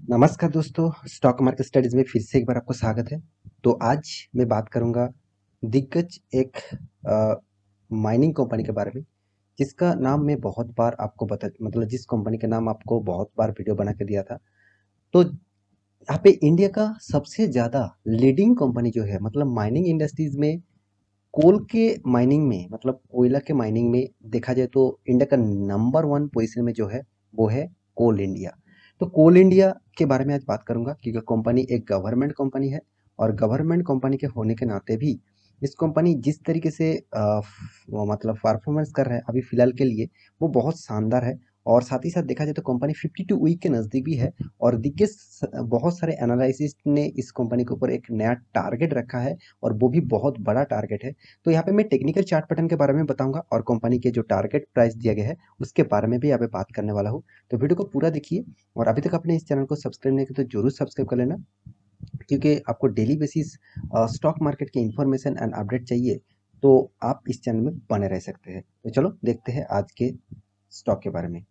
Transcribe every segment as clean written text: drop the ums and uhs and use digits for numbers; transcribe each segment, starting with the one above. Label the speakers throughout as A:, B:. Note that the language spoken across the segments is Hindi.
A: नमस्कार दोस्तों, स्टॉक मार्केट स्टडीज में फिर से एक बार आपको स्वागत है। तो आज मैं बात करूंगा दिग्गज एक माइनिंग कंपनी के बारे में, जिसका नाम मैं बहुत बार आपको बता मतलब जिस कंपनी का नाम आपको बहुत बार वीडियो बना के दिया था। तो यहाँ पे इंडिया का सबसे ज़्यादा लीडिंग कंपनी जो है, मतलब माइनिंग इंडस्ट्रीज में, कोल के माइनिंग में, मतलब कोयला के माइनिंग में देखा जाए तो इंडिया का नंबर वन पोजीशन में जो है वो है कोल इंडिया। तो कोल इंडिया के बारे में आज बात करूंगा, क्योंकि कंपनी एक गवर्नमेंट कंपनी है और गवर्नमेंट कंपनी के होने के नाते भी इस कंपनी जिस तरीके से वो मतलब परफॉर्मेंस कर रहा है अभी फिलहाल के लिए, वो बहुत शानदार है। और साथ ही साथ देखा जाए तो कंपनी 52 वीक के नज़दीक भी है। और दिग्गज बहुत सारे एनालिसिस्ट ने इस कंपनी के ऊपर एक नया टारगेट रखा है, और वो भी बहुत बड़ा टारगेट है। तो यहाँ पे मैं टेक्निकल चार्ट पैटर्न के बारे में बताऊंगा और कंपनी के जो टारगेट प्राइस दिया गया है उसके बारे में भी यहाँ पे बात करने वाला हूँ। तो वीडियो को पूरा देखिए, और अभी तक आपने इस चैनल को सब्सक्राइब नहीं किया तो जरूर सब्सक्राइब कर लेना, क्योंकि आपको डेली बेसिस स्टॉक मार्केट की इंफॉर्मेशन एंड अपडेट चाहिए तो आप इस चैनल में बने रह सकते हैं। तो चलो देखते हैं आज के स्टॉक के बारे में।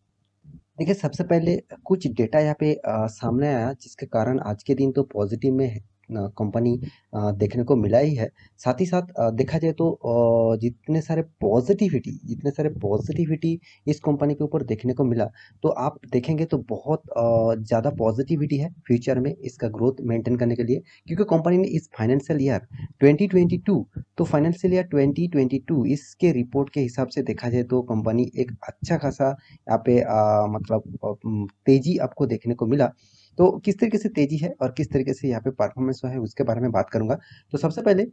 A: देखिए, सबसे पहले कुछ डेटा यहाँ पे सामने आया, जिसके कारण आज के दिन तो पॉजिटिव में कंपनी देखने को मिला ही है। साथ ही साथ देखा जाए तो जितने सारे पॉजिटिविटी इस कंपनी के ऊपर देखने को मिला, तो आप देखेंगे तो बहुत ज़्यादा पॉजिटिविटी है फ्यूचर में इसका ग्रोथ मेंटेन करने के लिए। क्योंकि कंपनी ने इस फाइनेंशियल ईयर 2022, तो फाइनेंशियल ईयर 2022 इसके रिपोर्ट के हिसाब से देखा जाए तो कंपनी एक अच्छा खासा यहाँ पे तेजी आपको देखने को मिला। तो किस तरीके से तेजी है और किस तरीके से यहाँ पे परफॉर्मेंस हुआ है उसके बारे में बात करूंगा। तो सबसे पहले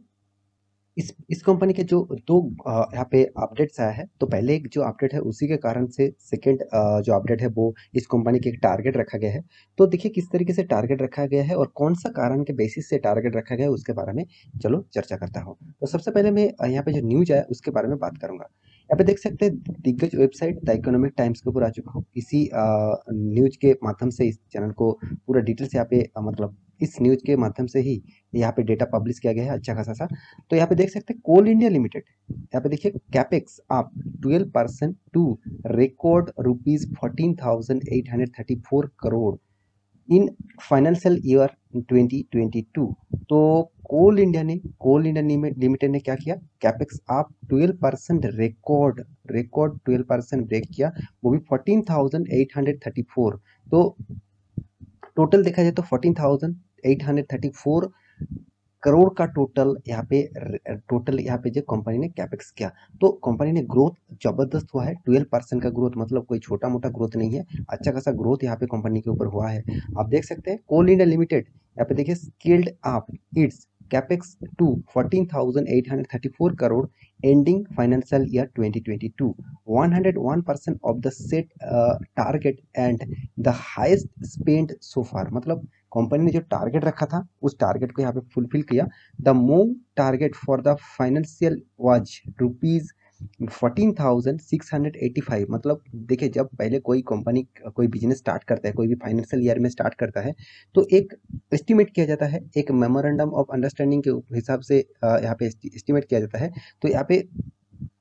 A: इस कंपनी के जो दो यहाँ पे अपडेट्स आया है, तो पहले एक जो अपडेट है उसी के कारण से सेकंड जो अपडेट है वो इस कंपनी के एक टारगेट रखा गया है। तो देखिए किस तरीके से टारगेट रखा गया है और कौन सा कारण के बेसिस से टारगेट रखा गया है उसके बारे में चलो चर्चा करता हूँ। तो सबसे पहले मैं यहाँ पे जो न्यूज आया उसके बारे में बात करूंगा। यहाँ पे देख सकते हैं दिग्गज वेबसाइट द इकोनॉमिक टाइम्स के ऊपर आ चुका हूँ। इसी न्यूज के माध्यम से इस चैनल को पूरा डिटेल से यहाँ पे मतलब इस न्यूज के माध्यम से ही यहाँ पे डेटा पब्लिश किया गया है अच्छा खासा सा। तो यहाँ पे देख सकते हैं कोल इंडिया लिमिटेड, यहाँ पे देखिए कैपेक्स आप 12% to record ₹14,834 crore in financial year 2022। तो कोल इंडिया लिमिटेड ने क्या किया, कैपेक्स आप 12% रिकॉर्ड 12% ब्रेक किया, वो भी 14,834। तो टोटल देखा जाए तो 14,834 करोड़ का टोटल यहाँ पे जो कंपनी ने कैपेक्स किया। तो कंपनी ने ग्रोथ जबरदस्त हुआ है, 12% का ग्रोथ, मतलब कोई छोटा मोटा ग्रोथ नहीं है, अच्छा खासा ग्रोथ यहाँ पे कंपनी के ऊपर हुआ है। आप देख सकते हैं कोल इंडिया लिमिटेड, यहाँ पे देखिए scaled up its capex to 14,834 crore ending financial year 2022, 101% of the set target and the highest spend so far. मतलब कंपनी ने जो टारगेट रखा था उस टारगेट को यहाँ पे फुलफिल किया। The move target for the financial was rupees 14,685। मतलब देखिए, जब पहले कोई कंपनी कोई बिजनेस स्टार्ट करता है, कोई भी फाइनेंशियल ईयर में स्टार्ट करता है, तो एक एस्टिमेट किया जाता है, एक मेमोरेंडम ऑफ अंडरस्टैंडिंग के हिसाब से यहाँ पे एस्टिमेट किया जाता है। तो यहाँ पे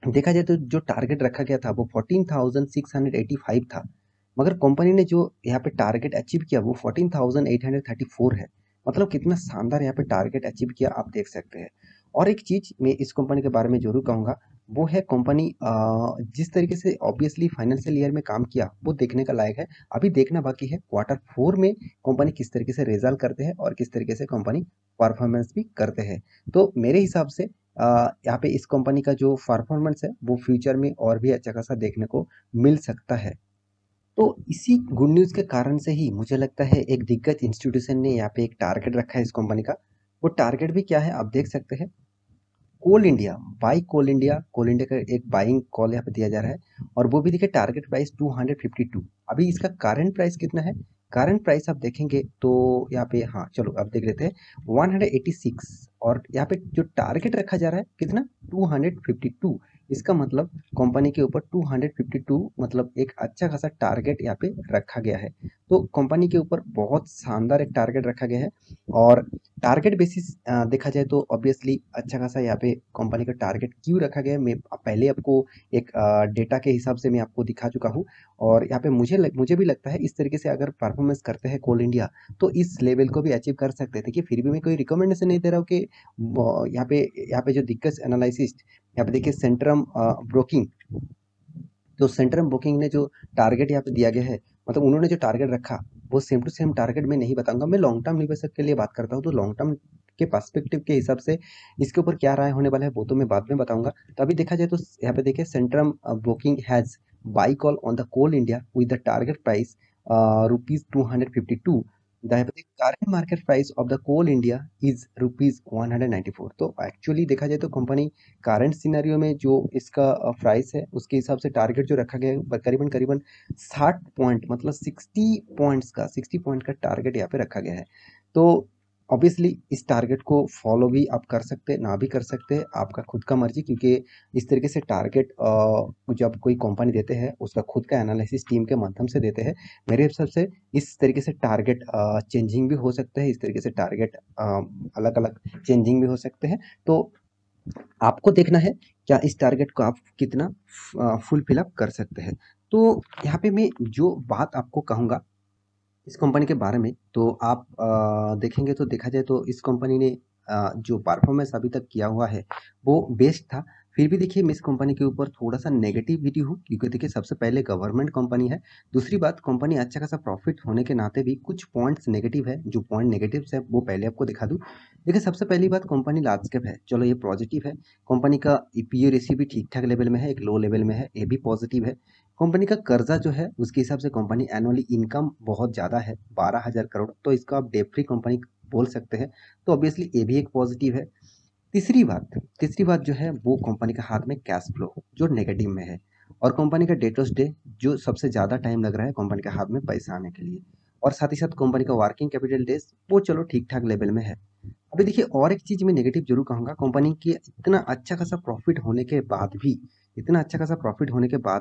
A: देखा जाए तो जो टारगेट रखा गया था वो 14,685 था, मगर कंपनी ने जो यहाँ पे टारगेट अचीव किया वो 14,834 है। मतलब कितना शानदार यहाँ पे टारगेट अचीव किया आप देख सकते हैं। और एक चीज मैं इस कंपनी के बारे में जरूर कहूंगा, वो है कंपनी जिस तरीके से ऑब्वियसली फाइनेंशियल ईयर में काम किया वो देखने का लायक है। अभी देखना बाकी है Q4 में कंपनी किस तरीके से रिजल्ट करते हैं और किस तरीके से कंपनी परफॉर्मेंस भी करते हैं। तो मेरे हिसाब से यहाँ पे इस कंपनी का जो परफॉर्मेंस है वो फ्यूचर में और भी अच्छा खासा देखने को मिल सकता है। तो इसी गुड न्यूज़ के कारण से ही मुझे लगता है एक दिग्गज इंस्टीट्यूशन ने यहाँ पे एक टारगेट रखा है इस कंपनी का। वो टारगेट भी क्या है आप देख सकते हैं, कोल इंडिया, बाई कोल इंडिया का एक बाइंग कॉल यहाँ पे दिया जा रहा है, और वो भी देखिए टारगेट प्राइस 252। अभी इसका करंट प्राइस कितना है, करंट प्राइस आप देखेंगे तो यहाँ पे, हाँ चलो अब देख लेते हैं, 186। और यहाँ पे जो टारगेट रखा जा रहा है कितना, 252। इसका मतलब कंपनी के ऊपर 252 मतलब एक अच्छा खासा टारगेट यहाँ पे रखा गया है। तो कंपनी के ऊपर बहुत शानदार एक टारगेट रखा गया है और टारगेट बेसिस देखा जाए तो ऑब्वियसली अच्छा खासा यहाँ पे कंपनी का टारगेट क्यों रखा गया है, मैं पहले आपको एक डेटा के हिसाब से मैं आपको दिखा चुका हूँ। और यहाँ पे मुझे भी लगता है इस तरीके से अगर परफॉर्मेंस करते हैं कोल इंडिया तो इस लेवल को भी अचीव कर सकते थे। कि फिर भी मैं कोई रिकमेंडेशन नहीं दे रहा हूँ कि यहाँ पे जो दिग्गज एनालिसिस्ट यहाँ पे देखिए सेंट्रम ब्रोकिंग, तो सेंट्रम बुकिंग ने जो टारगेट यहाँ पे दिया गया है, मतलब उन्होंने जो टारगेट रखा वो सेम टू सेम टारगेट मैं नहीं बताऊंगा। मैं लॉन्ग टर्म निवेशक के लिए बात करता हूँ, तो लॉन्ग टर्म के पर्सपेक्टिव के हिसाब से इसके ऊपर क्या राय होने वाला है वो तो मैं बाद में बताऊंगा। तो अभी देखा जाए तो यहाँ पे देखिए Centrum booking has buy call on the Coal India with the target price ₹252। The current market price of the coal India is ₹194। तो एक्चुअली देखा जाए तो कंपनी करंट सिनेरियो में जो इसका प्राइस है उसके हिसाब से टारगेट जो रखा गया है करीबन करीबन 60 पॉइंट मतलब 60 पॉइंट का टारगेट यहाँ पे रखा गया है। तो ऑब्वियसली इस टारगेट को फॉलो भी आप कर सकते हैं ना भी कर सकते हैं, आपका खुद का मर्जी। क्योंकि इस तरीके से टारगेट जब कोई कंपनी देते हैं उसका खुद का एनालिसिस टीम के माध्यम से देते हैं, मेरे हिसाब से इस तरीके से टारगेट चेंजिंग भी हो सकते हैं, इस तरीके से टारगेट अलग अलग चेंजिंग भी हो सकते हैं। तो आपको देखना है क्या इस टारगेट को आप कितना फुलफिल अप कर सकते हैं। तो यहाँ पे मैं जो बात आपको कहूँगा इस कंपनी के बारे में, तो आप देखेंगे तो देखा जाए तो इस कंपनी ने जो परफॉर्मेंस अभी तक किया हुआ है वो बेस्ट था। फिर भी देखिए मैं इस कंपनी के ऊपर थोड़ा सा नेगेटिविटी हूँ, क्योंकि देखिए सबसे पहले गवर्नमेंट कंपनी है। दूसरी बात कंपनी अच्छा खासा प्रॉफिट होने के नाते भी कुछ पॉइंट्स नेगेटिव है। जो पॉइंट नेगेटिव है वो पहले आपको दिखा दूँ। देखिए सबसे पहली बात कंपनी लार्ज कैप है, चलो ये पॉजिटिव है। कंपनी का ईपीओ रेशियो भी ठीक ठाक लेवल में है, एक लो लेवल में है, ये भी पॉजिटिव है। कंपनी का कर्जा जो है उसके हिसाब से कंपनी एनुअली इनकम बहुत ज़्यादा है 12,000 करोड़, तो इसको आप डेट फ्री कंपनी बोल सकते हैं। तो ऑब्वियसली ये भी एक पॉजिटिव है। तीसरी बात जो है वो कंपनी का हाथ में कैश फ्लो जो नेगेटिव में है, और कंपनी का डेटर्स डे जो सबसे ज़्यादा टाइम लग रहा है कंपनी के हाथ में पैसा आने के लिए, और साथ ही साथ कंपनी का वर्किंग कैपिटल डेज वो चलो ठीक ठाक लेवल में है। अभी देखिए और एक चीज़ मैं नेगेटिव जरूर कहूँगा, कंपनी की इतना अच्छा खासा प्रॉफिट होने के बाद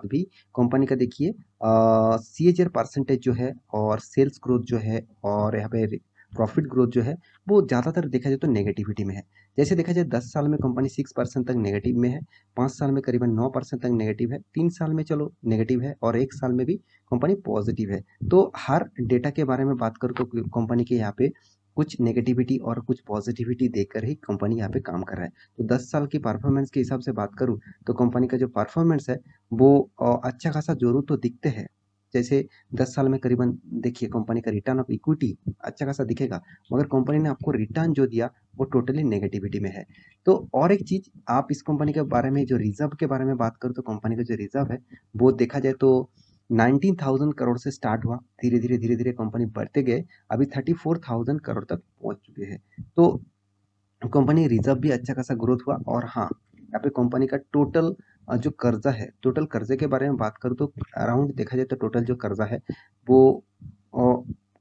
A: भी कंपनी का देखिए सीएजीआर परसेंटेज जो है और सेल्स ग्रोथ जो है और यहाँ पे प्रॉफिट ग्रोथ जो है वो ज़्यादातर देखा जाए तो नेगेटिविटी में है। जैसे देखा जाए 10 साल में कंपनी 6% तक नेगेटिव में है, 5 साल में करीबन 9% तक नेगेटिव है, 3 साल में चलो नेगेटिव है, और 1 साल में भी कंपनी पॉजिटिव है। तो हर डेटा के बारे में बात करूँ तो कंपनी के यहाँ पे कुछ नेगेटिविटी और कुछ पॉजिटिविटी देकर ही कंपनी यहाँ पे काम कर रहा है। तो 10 साल की परफॉर्मेंस के हिसाब से बात करूँ तो कंपनी का जो परफॉर्मेंस है वो अच्छा खासा जरूर तो दिखते हैं। जैसे 10 साल में करीबन देखिए कंपनी का रिटर्न ऑफ इक्विटी अच्छा खासा दिखेगा, मगर कंपनी ने आपको रिटर्न जो दिया वो टोटली नेगेटिविटी में है। तो और एक चीज आप इस कंपनी के बारे में जो रिजर्व के बारे में बात करूँ तो कंपनी का जो रिजर्व है वो देखा जाए तो 19,000 करोड़ से स्टार्ट हुआ, धीरे धीरे कंपनी बढ़ते गए, अभी 34,000 करोड़ तक पहुंच चुके हैं। तो कंपनी रिजर्व भी अच्छा खासा ग्रोथ हुआ। और हाँ यहाँ पे कंपनी का टोटल जो कर्जा है, टोटल कर्जे के बारे में बात करूँ तो अराउंड देखा जाए तो टोटल जो कर्जा है वो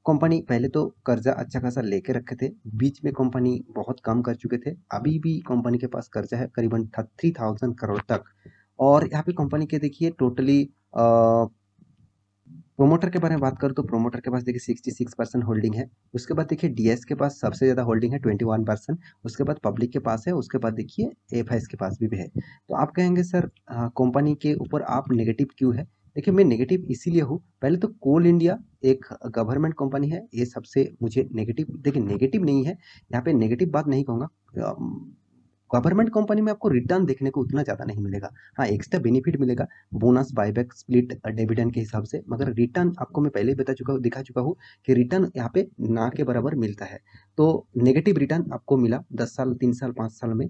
A: कंपनी पहले तो कर्जा अच्छा खासा लेके रखे थे, बीच में कंपनी बहुत कम कर चुके थे, अभी भी कंपनी के पास कर्जा है करीबन 30,000 करोड़ तक। और यहाँ पे कंपनी के देखिए टोटली प्रोमोटर के बारे में बात करूँ तो प्रोमोटर के पास देखिए 66% होल्डिंग है। उसके बाद देखिए डीएस के पास सबसे ज़्यादा होल्डिंग है 21%। उसके बाद पब्लिक के पास है, उसके बाद देखिए एफआईएस के पास भी है। तो आप कहेंगे सर कंपनी के ऊपर आप नेगेटिव क्यों है? देखिए मैं नेगेटिव इसीलिए हूँ, पहले तो कोल इंडिया एक गवर्नमेंट कंपनी है, ये सबसे मुझे नेगेटिव देखिए नेगेटिव नहीं है, यहाँ पे नेगेटिव बात नहीं कहूँगा। गवर्नमेंट कंपनी में आपको रिटर्न देखने को उतना ज़्यादा नहीं मिलेगा। हाँ एक्स्ट्रा बेनिफिट मिलेगा, बोनस बायबैक स्प्लिट डिविडेंड के हिसाब से, मगर रिटर्न आपको मैं पहले ही दिखा चुका हूँ कि रिटर्न यहाँ पे ना के बराबर मिलता है। तो नेगेटिव रिटर्न आपको मिला 10 साल 3 साल 5 साल में।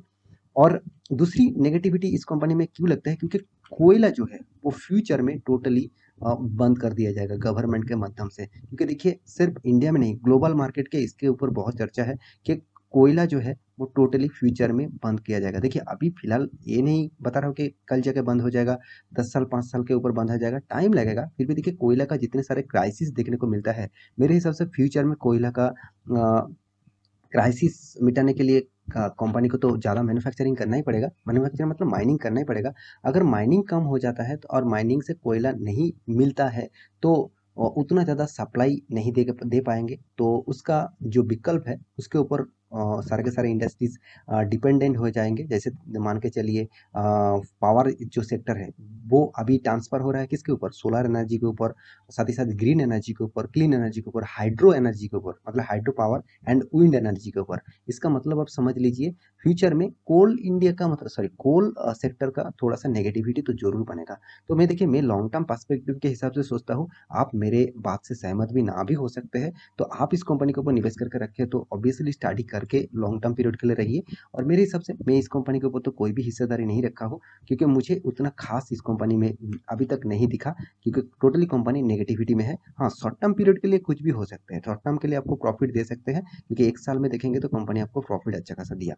A: और दूसरी नेगेटिविटी इस कंपनी में क्यों लगता है, क्योंकि कोयला जो है वो फ्यूचर में टोटली बंद कर दिया जाएगा गवर्नमेंट के माध्यम से। क्योंकि देखिए सिर्फ इंडिया में नहीं ग्लोबल मार्केट के इसके ऊपर बहुत चर्चा है कि कोयला जो है वो टोटली फ्यूचर में बंद किया जाएगा। देखिए अभी फिलहाल ये नहीं बता रहा हूँ कि कल जगह बंद हो जाएगा, 10 साल 5 साल के ऊपर बंद हो जाएगा, टाइम लगेगा। फिर भी देखिए कोयला का जितने सारे क्राइसिस देखने को मिलता है, मेरे हिसाब से फ्यूचर में कोयला का क्राइसिस मिटाने के लिए कंपनी को तो ज़्यादा मैन्युफैक्चरिंग करना ही पड़ेगा, मैन्युफैक्चरिंग मतलब माइनिंग करना ही पड़ेगा। अगर माइनिंग कम हो जाता है तो और माइनिंग से कोयला नहीं मिलता है तो उतना ज़्यादा सप्लाई नहीं दे पाएंगे। तो उसका जो विकल्प है उसके ऊपर सारे के सारे इंडस्ट्रीज डिपेंडेंट हो जाएंगे। जैसे मान के चलिए पावर जो सेक्टर है वो अभी ट्रांसफर हो रहा है किसके ऊपर, सोलर एनर्जी के ऊपर, साथ ही साथ ग्रीन एनर्जी के ऊपर, क्लीन एनर्जी के ऊपर, हाइड्रो एनर्जी के ऊपर, मतलब hydro power and wind energy के ऊपर। इसका मतलब आप समझ लीजिए फ्यूचर में कोल इंडिया का मतलब सॉरी कोल सेक्टर का थोड़ा सा नेगेटिविटी तो जरूर बनेगा। तो मैं देखिए मैं लॉन्ग टर्म पर्सपेक्टिव के हिसाब से सोचता हूँ, आप मेरे बात से सहमत भी ना भी हो सकते हैं। तो आप इस कंपनी के ऊपर निवेश करके रखें तो ऑब्वियसली स्टडी करके लॉन्ग टर्म पीरियड के लिए रहिए। और मेरे हिसाब से मैं इस कंपनी के ऊपर तो कोई भी हिस्सेदारी नहीं रखा हूँ, क्योंकि मुझे उतना खास इस कंपनी में अभी तक नहीं दिखा, क्योंकि टोटली कंपनी नेगेटिविटी में है। हाँ, शॉर्ट टर्म पीरियड के लिए कुछ भी हो सकते हैं, शॉर्ट टर्म के लिए आपको प्रॉफिट दे सकते हैं, क्योंकि एक साल में देखेंगे तो कंपनी आपको प्रॉफिट अच्छा खासा दिया।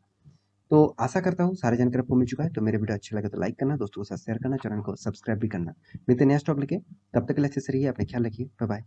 A: तो आशा करता हूँ सारी जानकारी आपको मिल चुका है। तो मेरे वीडियो अच्छे लगे तो लाइक करना, दोस्तों के साथ शेयर करना, चैनल को सब्सक्राइब भी करना। मिलते हैं नया स्टॉक लेके, तब तक के लिए अच्छे से रहिए, अपने ख्याल रखिए, बाय बाय।